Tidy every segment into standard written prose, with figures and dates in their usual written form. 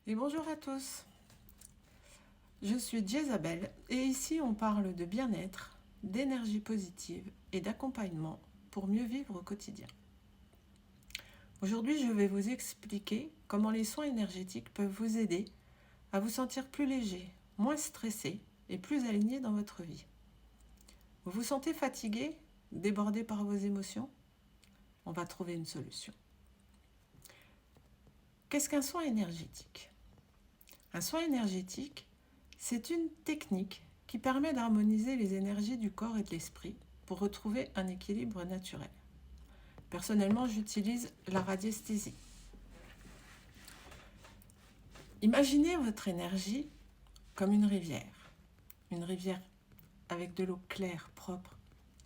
Et bonjour à tous, je suis Jésabelle et ici on parle de bien-être, d'énergie positive et d'accompagnement pour mieux vivre au quotidien. Aujourd'hui je vais vous expliquer comment les soins énergétiques peuvent vous aider à vous sentir plus léger, moins stressé et plus aligné dans votre vie. Vous vous sentez fatigué, débordé par vos émotions? On va trouver une solution. Qu'est-ce qu'un soin énergétique ? Un soin énergétique, c'est une technique qui permet d'harmoniser les énergies du corps et de l'esprit pour retrouver un équilibre naturel. Personnellement, j'utilise la radiesthésie. Imaginez votre énergie comme une rivière avec de l'eau claire, propre,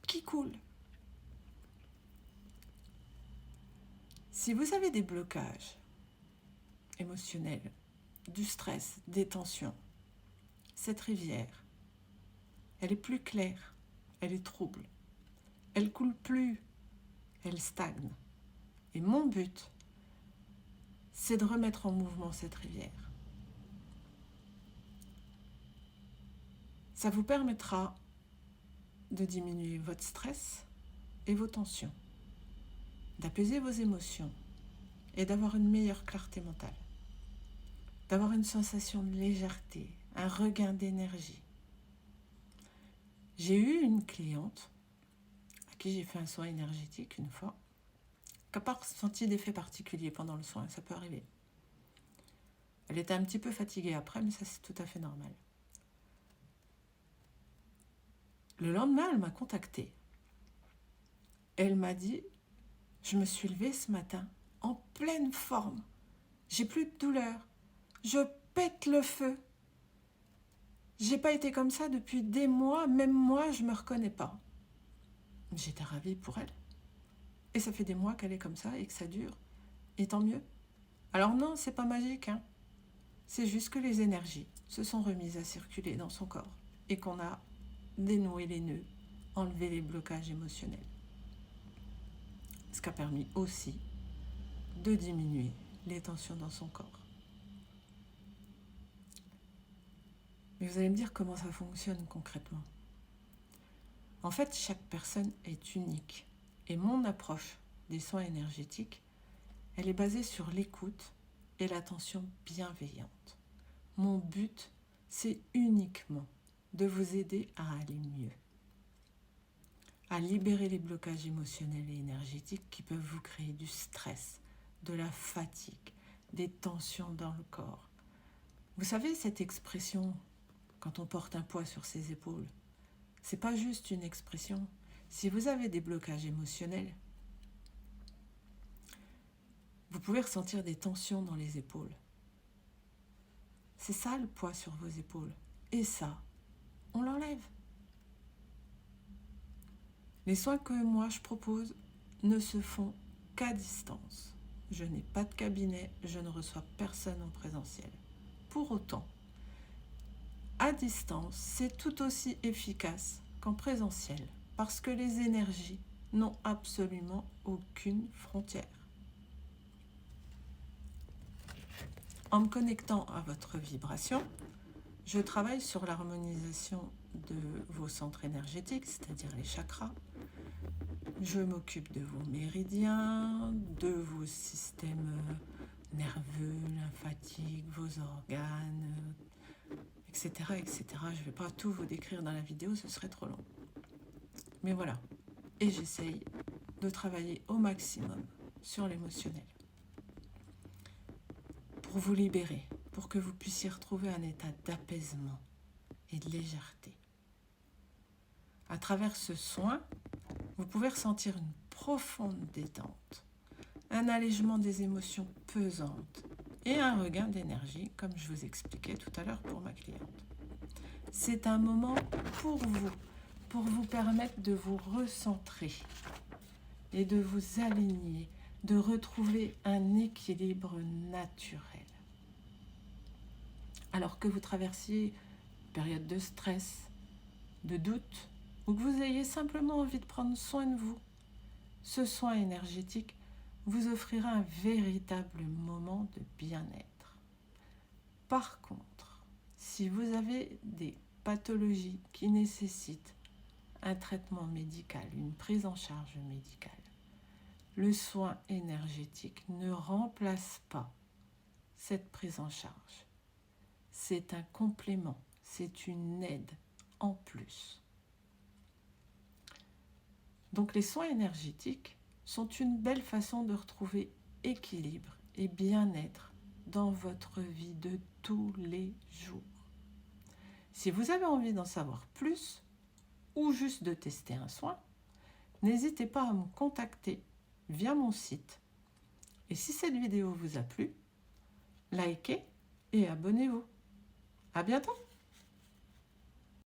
qui coule. Si vous avez des blocages émotionnels, du stress, des tensions, cette rivière, elle est plus claire, elle est trouble, elle coule plus, elle stagne. Et mon but, c'est de remettre en mouvement cette rivière. Ça vous permettra de diminuer votre stress et vos tensions, d'apaiser vos émotions et d'avoir une meilleure clarté mentale, d'avoir une sensation de légèreté, un regain d'énergie. J'ai eu une cliente à qui j'ai fait un soin énergétique une fois, qui n'a pas ressenti d'effet particulier pendant le soin, ça peut arriver. Elle était un petit peu fatiguée après, mais ça c'est tout à fait normal. Le lendemain, elle m'a contactée. Elle m'a dit, je me suis levée ce matin en pleine forme. J'ai plus de douleur. Je pète le feu. J'ai pas été comme ça depuis des mois, même moi, je me reconnais pas. J'étais ravie pour elle. Et ça fait des mois qu'elle est comme ça et que ça dure. Et tant mieux. Alors non, c'est pas magique, hein. C'est juste que les énergies se sont remises à circuler dans son corps et qu'on a dénoué les nœuds, enlevé les blocages émotionnels. Ce qui a permis aussi de diminuer les tensions dans son corps. Mais vous allez me dire comment ça fonctionne concrètement. En fait, chaque personne est unique. Et mon approche des soins énergétiques, elle est basée sur l'écoute et l'attention bienveillante. Mon but, c'est uniquement de vous aider à aller mieux, à libérer les blocages émotionnels et énergétiques qui peuvent vous créer du stress, de la fatigue, des tensions dans le corps. Vous savez, cette expression, quand on porte un poids sur ses épaules, c'est pas juste une expression. Si vous avez des blocages émotionnels, vous pouvez ressentir des tensions dans les épaules. C'est ça le poids sur vos épaules. Et ça, on l'enlève. Les soins que moi je propose ne se font qu'à distance. Je n'ai pas de cabinet, je ne reçois personne en présentiel. Pour autant, à distance, c'est tout aussi efficace qu'en présentiel, parce que les énergies n'ont absolument aucune frontière. En me connectant à votre vibration, je travaille sur l'harmonisation de vos centres énergétiques, c'est-à-dire les chakras. Je m'occupe de vos méridiens, de vos systèmes nerveux, lymphatiques, vos organes, etc., etc. Je ne vais pas tout vous décrire dans la vidéo, ce serait trop long. Mais voilà. Et j'essaye de travailler au maximum sur l'émotionnel. Pour vous libérer, pour que vous puissiez retrouver un état d'apaisement et de légèreté. À travers ce soin, vous pouvez ressentir une profonde détente, un allègement des émotions pesantes et un regain d'énergie, comme je vous expliquais tout à l'heure pour ma cliente. C'est un moment pour vous permettre de vous recentrer et de vous aligner, de retrouver un équilibre naturel. Alors que vous traversiez une période de stress, de doute, ou que vous ayez simplement envie de prendre soin de vous, ce soin énergétique vous offrira un véritable moment de bien-être. Par contre, si vous avez des pathologies qui nécessitent un traitement médical, une prise en charge médicale, le soin énergétique ne remplace pas cette prise en charge. C'est un complément, c'est une aide en plus. Donc les soins énergétiques sont une belle façon de retrouver équilibre et bien-être dans votre vie de tous les jours. Si vous avez envie d'en savoir plus ou juste de tester un soin, n'hésitez pas à me contacter via mon site. Et si cette vidéo vous a plu, likez et abonnez-vous. À bientôt!